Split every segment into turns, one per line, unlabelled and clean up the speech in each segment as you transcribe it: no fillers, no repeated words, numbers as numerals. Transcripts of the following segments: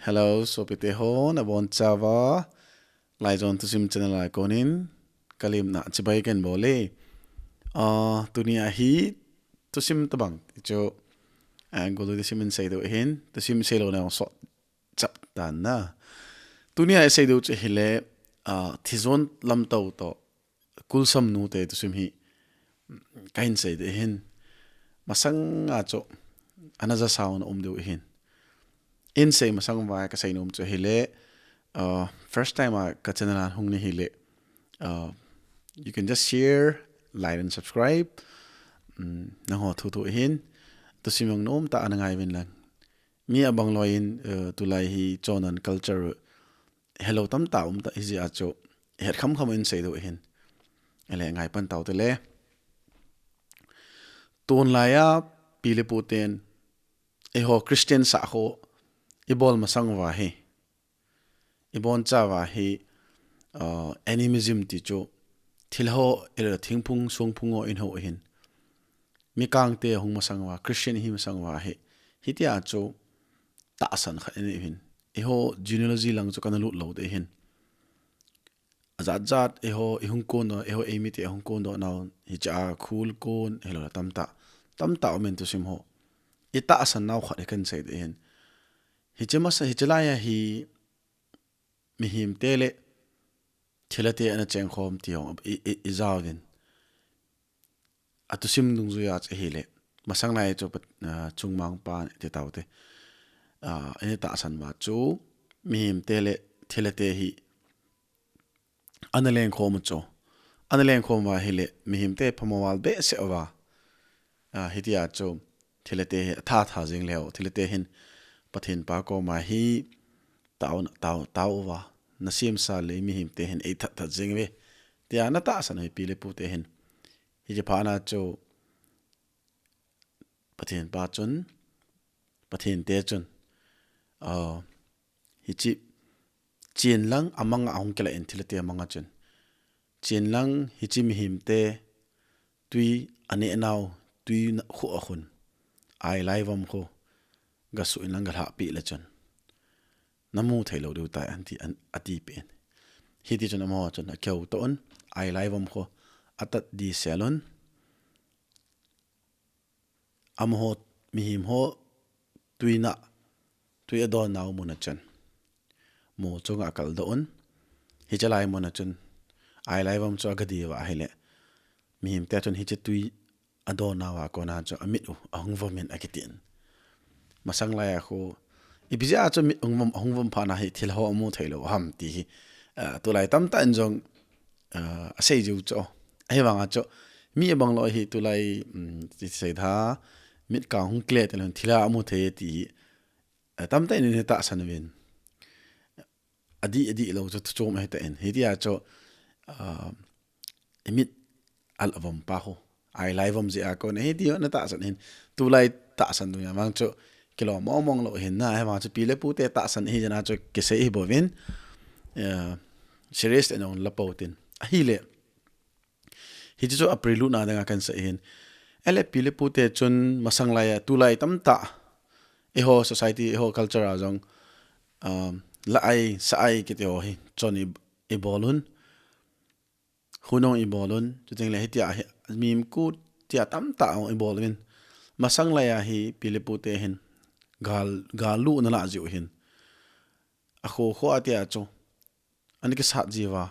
Hello, so Thijon abon chawa lai zon Thusim channel lai konin kalim na chibai ken bole tunia hi Thusim tabang cho GOLLUI Thusim say do hin Thusim say lo na so chap tan na tunia say do che hile Thijon Lamtou to Kulsamnu te Thusim hi kain say de hin masang nga cho anaza sound do hin in say masang wa ka say nom cho hile first time ka channel hung ni hile you can just share, like and subscribe na ho thu thu hin to simong nom ta anangai win lang mi abang loin tu lai hi chonan culture hello tam ta ta izi acho het kham kham in say do hin ele ngai pan taw te le ton laya pile puten e ho Christian sa ho ibol masang wa he ibon cha wa hi animism ti cho thilho er thingphung songphung o in ho hin mi kang te hong masang wa Christian hi masang wa he hitia cho ta san kha ni hin e ho genealogy lang cho kana lu lo de hin azat zat e ho e hung kon no e ho e mi te hung kon do naw hi cha khul kon helo tam ta men to sim ho ita san naw kha kan sai de hin hi chema sa hi chala ya hi mi him tele thilate ana cheng khom ti hong izawin atusim dung zu ya che hile masang lai cho chungmang pa te tawte ene ta san ma chu mi him tele thilate hi analeng khom cho analeng khom wa hile mi him te phamawal be se wa hitia cho thilate tha jing leo thilate hin pathin pa ko ma hi taw wa nasim sa le mi him te hin e tha jing we tia na ta san hi pile pu te hin hi je phana cho pathin pa chun pathin te chun hi chi chin lang amang ahong kala en thilate amanga chun chin lang hi chi mi him te tui ane naw tui khu a khun ai lai vam kho ga su in lang ga ha pi la chun namu thailo du ta anti ati pen hi ti chun amo chun a kyau ton ai lai vam kho atat di salon amho mi him ho tui adon naw muna chun mo chunga kal don hi chalai mona chun ai lai vam cho ga di wa hele mi him te chun hi che tui adon nawa ko na cho amit ahung vomen akitin masang lai a kho ibija cho mit ahung vom phana hi thil ho amu thailo ham ti tu lai tam ta anjong a sei ju cho ai wanga cho mi bang lo hi tu lai ti sei tha mit ka hung kle te lan thila amu the ti tam ta ni ta san win adi lo cho cho mai ta en hi dia cho emit al avom pa ho ai lai vom ji a ko ne hi na ta san hin tu lai ta san du ya mang cho kilo mong lo hin na ha ma cho pile pu te ta san hi jana cho ke se hi bovin serious en on la pautin a hi le hi cho april na da kan se hin ele pile pu te chun masang lai tu lai tam ta e ho society e ho culture a jong la ai sa ai ki te ho hi chon i bolun hunong i bolun chu teng le hi tia mim ku tia tam ta i bolun masang lai a hi pile pu te hin galu na la jiu hin a kho atia cho ani ke sa jiwa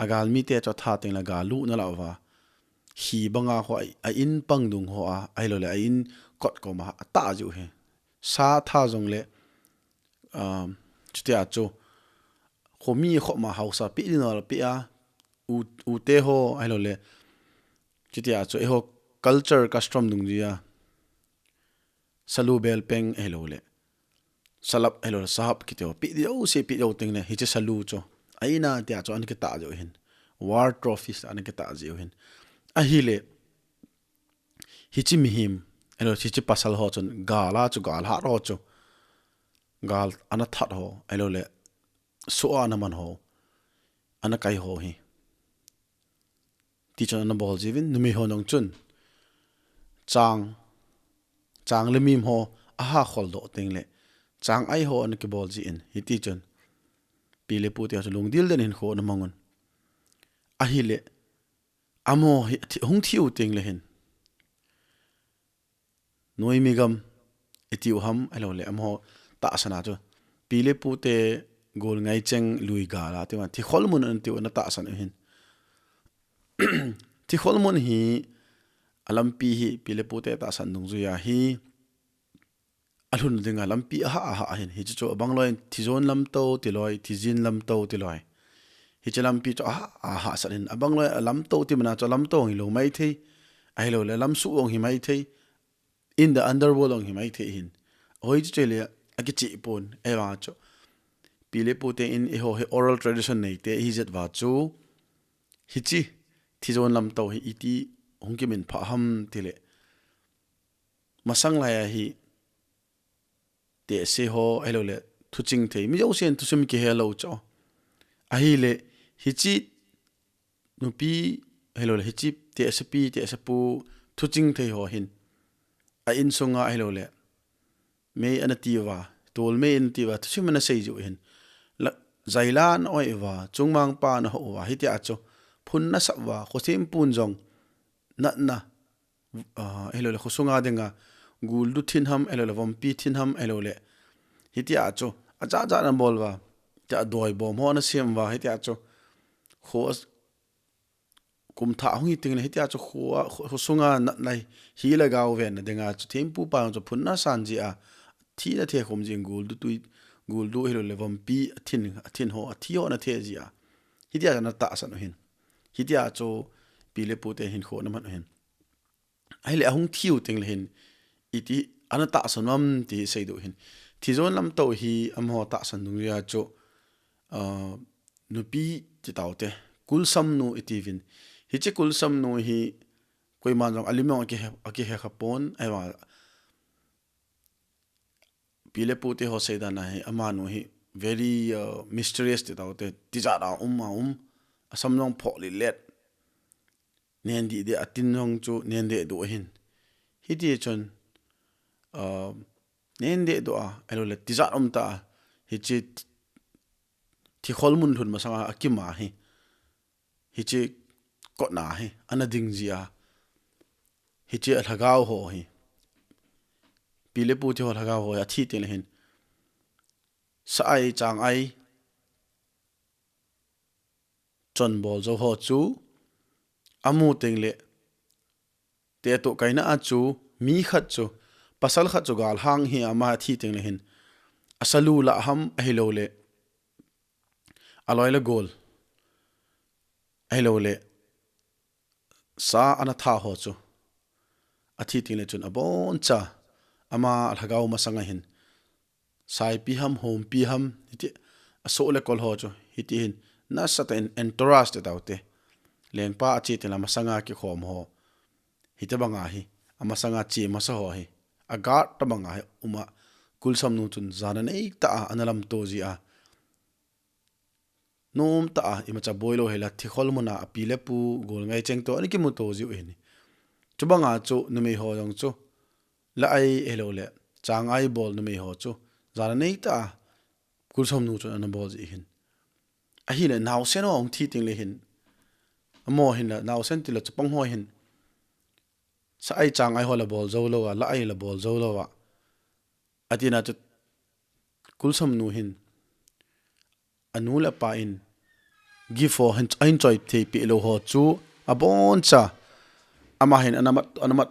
agal mi te cho tha teng la galu na la wa hi banga ho a in pang dung ho a ai lo le a in kot ko ma ta jiu he sa tha jong le chutia cho khomi kho ma hausa pi no pi a u te ho ai lo le chutia cho e ho culture custom dung dia salu bel peng elo le salap elo sahab kiteo pi dio se pi dio teng ne hi che salu cho aina tia cho an ke ta jo hin war trophies an ke ta jo hin a hi le hi chi mi him elo hi chi pasal ho chon gala chu gal ha ro cho gal ana that ho elo le so ana man ho ana kai ho hi ti chon na bol jivin numi ho nong chun chang le mim ho aha khol do teng le chang ai ho an ke bol ji in hiti chon pile pu te so lung dil den in kho na mangon a hi le amo hung thiu ting le hin noi mi gam etiu ham alo le am ho ta sana cho pile pu te gol ngai cheng lui ga la te thi khol mun an tiu na ta san hin thi khol mun hi alam pi hi pile pu te ta san dung zu ya hi alhun dinga lam pi ha hin hi cho bangloi Thijon Lamtou ti loi Thijon Lamtou ti loi hi chalam pi cho ha sanin abangloi Lamtou ti mana cho Lamtou hi lo mai the ai lo le lam su ong hi mai the in the underworld ong hi mai the hin hoi chele agi chi pon e wa cho pile pu te in e ho he oral tradition nei te hi zet wa chu hi chi Thijon Lamtou hi iti hong ki min pha ham ti le masang la ya hi te se ho elo le thu ching the mi yo sen Thusim ki hello cho a hi le hi chi nu pi hello le hi chi te se pi te se pu thu ching the ho hin a in songa hello le me anativa tol me anativa Thusim na sei ju hin la zailan oi wa chungmang pa na ho wa hi ti a cho phun na sa wa khosim pun jong na hello le khosunga denga gul du thin ham elo le vom pi thin ham elo le hiti a cho acha cha na bol wa ta doi bom ho na siam wa hiti a cho khos kum tha hu ting le hiti a cho kho sunga na nai hi la gaw ven na denga cho tempu pa cho phun na san ji a thi na the khom jing gul du elo le vom pi thin ho thi ho na the ji a hiti a na ta san hin hiti a cho pi le pu te hin kho na man hin ai le hung thiu ting le hin iti anata sanam ti seidu hin Thijon Lamtou hi amho ta san dung ya cho nupi ti taute Kulsamnu itivin hi che Kulsamnu hi koi man jong alimong ki he khapon aiwa pile pu te ho seida na hi amanu hi very mysterious ti taute ti ja da asam long pho li let nen di de atin jong chu nen de do hin hi ti chon nen de do a elo le ti ja ta hi chi thi khol mun thun ma sanga akima hi chi ko na hi anading zia hi chi athagao ho hi pile pu ti ho thagao ho ya thi te le hin sa ai chang ai chon bol zo ho chu amu teng le te to kaina a chu mi khat chu pasal khat chu gal hang hi ama thi teng le hin asalu la ham ahilo le aloi le gol ahilo le sa ana tha ho chu athi teng le chun abon cha ama alhagau masanga hin sai pi ham home pi ham hiti aso le kol ho chu hiti hin na sat entourage te taute lengpa achi te la masanga ki khom ho hita banga hi amasanga chi masa ho hi agar ta banga hi uma Kulsamnu chun zana nei ta analam to ji a nom ta imacha boilo hela thikhol muna apile pu gol ngai cheng to ani ki mu to ji uhini chubanga chu numi ho jong chu la ai elo le chang ai bol numi ho chu zana nei ta Kulsamnu chun an bol ji hin a hi le naw sen ong thi ting le hin amo hin la naw sen ti la chapang ho hin sa ai chang ai ho la bol zo lo wa la ai la bol zo lo wa atina chu Kulsamnu hin anu la pa in give for hin choi the pi lo ho chu abon cha ama hin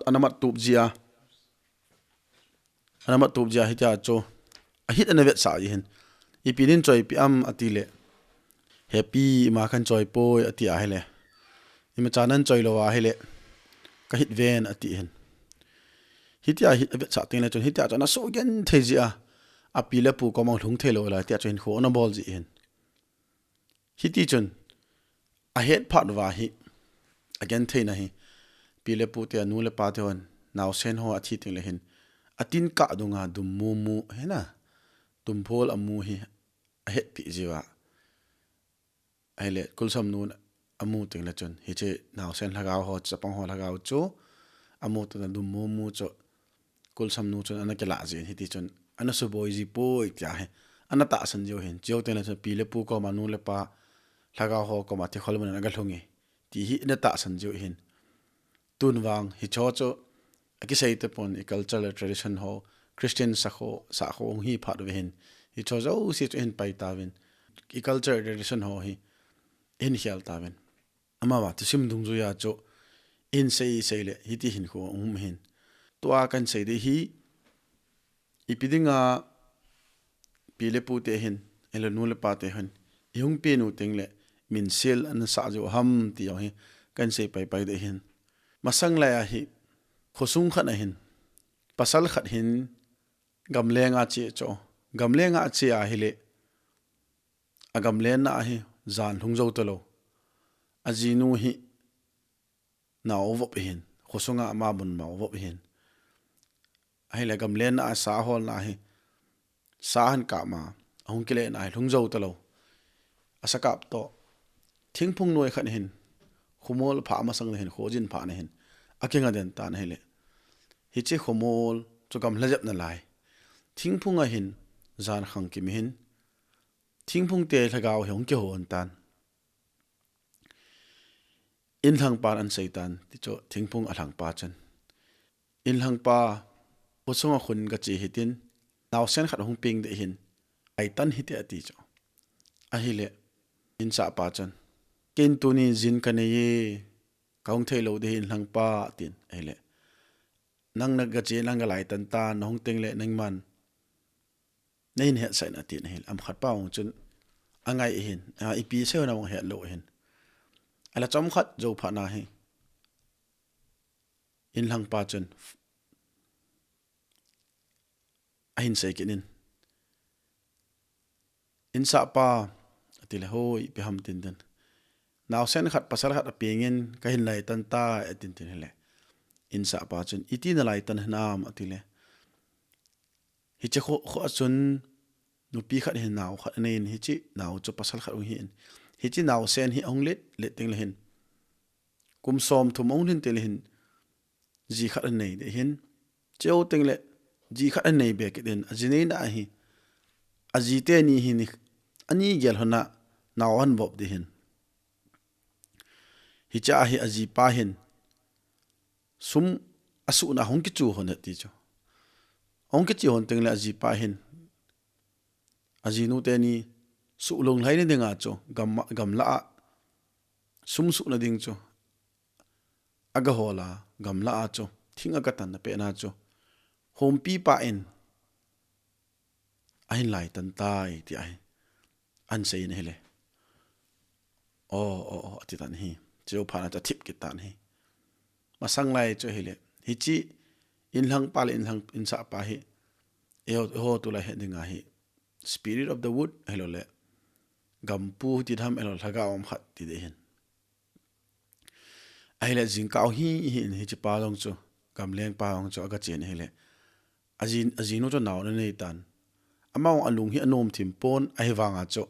anamat tup jia hita cho a hit an vet sa ji hin ipinin choi pi am atile happy ma khan choi poi ati a hele ima chanan choi lo wa hele ka hit ven ati hin hitia hit vet sa ting le chon hitia chana so gen thejia apile pu ko mong thung thelo la tia chen kho na bol ji hin hiti chon a het part wa hi again theina hi pile pu te anu le pa te hon naw sen ho athi ting le hin atin ka dunga dum mu hena tum phol amu hi a het pi jiwa aile Kulsamnu amu ting le chon hi che naw sen lagaw ho chapang ho lagaw chu amu to dum mu cho Kulsamnu chon anakela ji hiti chon ana su boy ji poi kya he ana ta san jo hin jo te na sa pi le pu ko ma nu le pa laga ho ko ma ti khol man ga hlungi ti hi na ta san jo hin tun wang hi cho cho aki sei te pon i cultural tradition ho Christian sa ho hi pha do hin hi cho zo si chu hin pai ta win i cultural tradition ho hi in hial ta win ama wa Thusim dung zu ya cho in sei le hi ti hin ko hin tua kan sei de hi ipidinga pile pu te hin elo nu le pa te hin yung pe nu teng le min sel an sa jo ham ti yo hi kan sei pai de hin masang la ya hi khosung khat na hin pasal khat hin gamlenga che cho gamlenga che a hi le agamlen na hi zan hung zo to lo ajinu hi naw vop hin khosunga ma bun ma vop hin ai la gamlen na sa hol na hi sa han ka ma hung kile na hung zo to lo asakap to thingphung noi khan hin khumol pha ma sang hin khojin pha na hin akinga den tan hele hi che khomol chu gam lajap na lai thingphung a hin zan khang ki mi hin thingphung te thagaw hong ke hon tan in hang pa an seitan ti cho thingphung a hang pa chan in hang pa posonga khun ga chi hitin naw sen khat hung ping de hin ai tan hi te ati cho a hi le in sa pa chan ken tu ni jin ka ne ye kaung thei lo de hin hang pa tin ai le nang na ga che nang ga lai tan ta nong teng le nang man nein het sai na tin hil am khat pa ong chun angai hin a ipi se na ong het lo hin ala chom khat jo pha na he in hang pa chun ahin sei kinin in sa pa atile hoi pe ham tin den naw sen khat pasal khat apingin ka hin lai tan ta atin tin hele in sa pa chun iti na lai tan nam atile hi che kho chun nu pi khat hin naw khat nein hi chi naw chu pasal khat ong hi chi naw sen hi ong let ting le hin kum som thum ong hin tel hin ji khat nei de hin cheu ting le ji khat nei be ke den ajine na hi ajite ni hi ni ani gel hona nawan bob de hin hi cha hi aji pa hin sum asu na hong ki chu hon ti cho hong ki chi hon teng le aji pa hin aji nu te ni su long lai ne denga cho gam la sum su na ding cho aga hola gam la cho thinga ka tan na pe na cho hom pi pa in ahin lai tan tai ti ai an sei ne hele o ti tan hi jo phana ta thip ki tan hi masang lai cho hele hi chi in hang pal in sa pa hi ho tu la he dinga hi spirit of the wood hello le gam pu ti tham elo thaga om khat ti de hin ai le jing kaw hi chi pa long chu gam leng pa ong chu aga chen hele ajin no cho naw na nei tan amao alung hi anom thim pon ai wanga cho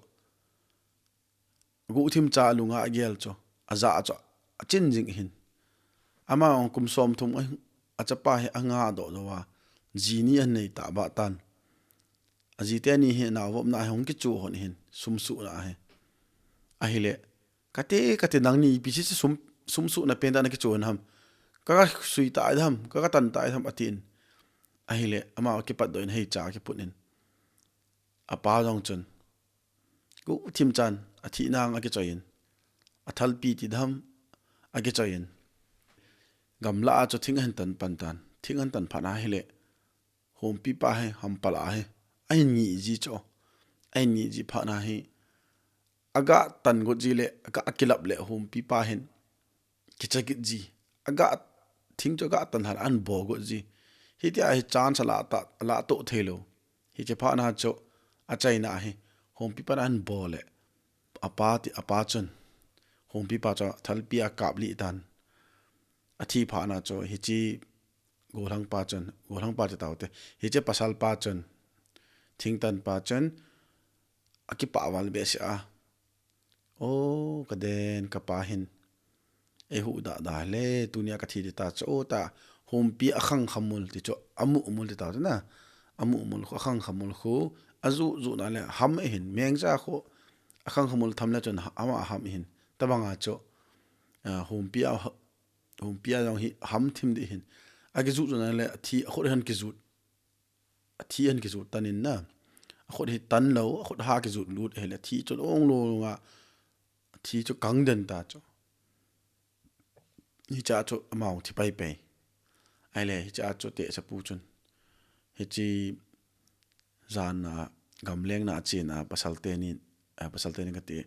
gu thim cha alunga agel cho aza cho achin jing hin ama ong kum som thum achapa he anga do wa jini an nei ta ba tan ajite ni he na wop na hong ki chu hon hin sum su na he a hile kate nang ni pi si sum su na pen da na ki chu ham ka sui ta dham ka tan ta dham atin a hile ama ki pat doin hei cha ki punin apa dong chun gu thim chan a thi nang a ki choin a thal pi ti dham a ki choin gamla a cho thing han tan pan tan thing han tan phana hele hom pi pa he ham pala he ai ni ji cho ai ni ji phana he aga tan go ji le aga akilap le hom pi pa hen kichaki ji aga thing cho ga tan har an bo go ji hi ti ai chance la to thelo hi che phana cho a chaina he hom pi pa an bo le apa chun hom pi pa cho thal pi a kap li tan athi phana cho hi chi golang pa cha tawte hi che pasal pa chun thing tan pa chun aki pa wal be sia o kaden ka pa hin e hu da le tunia ka thi ta cho ta hom pi akhang khamul ti cho amu umul ti ta na amu mul khu akhang khamul khu azu zu na le ham hin mengja khu akhang khamul thamla chon ama ham hin tabanga cho humpia jong hi ham thim di hin age zu na le thi khod han ki zu thi han ki zu tanin na khod hi tan lo khod ha ki zu lut hele thi chon ong lo nga thi cho kang den ta cho hi cha cho amao thi pai pe ai le hi cha cho te sa pu chun hi chi zan na gamleng na chi na pasalte ni ka te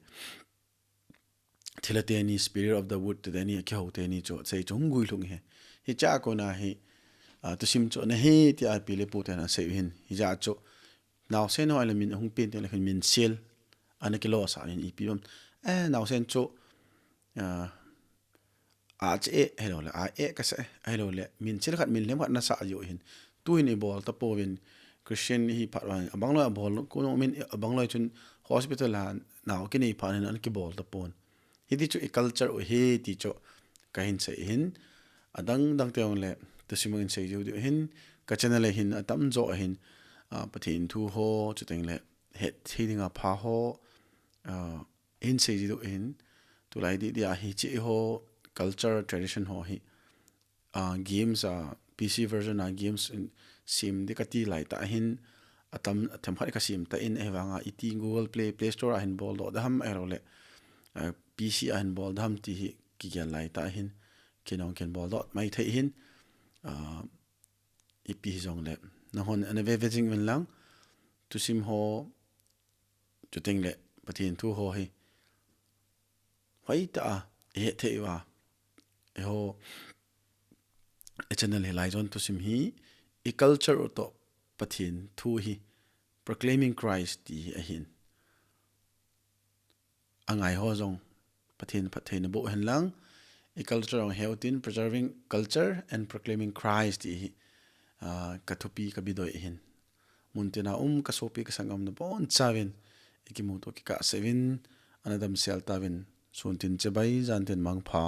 thilate ni spirit of the wood te ni kya hote ni cho sei chung gui lung he hi cha ko na hi Thusim cho na he ti a pile pu te na sei hin hi ja cho naw sen ho ala min hung pin te la min sel ana ki lo sa ni pi bam naw sen cho a che hello la a ka sa hello le min sel khat min lem khat na sa yo hin tu ni bol ta po win Christian hi phat wa abanglo bol ko no min abanglo chun hospital han naw ki nei phan an ki bol ta pon hi ti chu culture o he ti cho ka hin se hin adang dang te ong le Thusim in se ju hin ka channel le hin atam zo hin pathin thu ho chu teng le het thiding a pha ho in se ju hin tu lai di dia hi chi ho culture tradition ho hi games PC version games in sim de ka ti lai ta hin atam khat ka sim ta in ewanga iti Google Play Store hin bol do da ham ero le PC hin bol dam ti hi ki gel lai ta hin kinong ken bol dot mai thei hin ipi jong le na hon an ve vejing wen lang Thusim ho chu teng le pathin thu ho hi hoi ta e thei wa e ho e channel he lai jon Thusim hi e culture to pathin thu hi proclaiming Christ ti a hin angai ho jong pathin pathin bo hen lang e culture on healthin preserving culture and proclaiming Christ ti kathupi ka bidoi hin muntina ka sopi ka sangam na bon chavin ikimuto ki ka sevin anadam sel tavin suntin chebai janten mangpha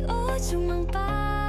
ôi chung mang pa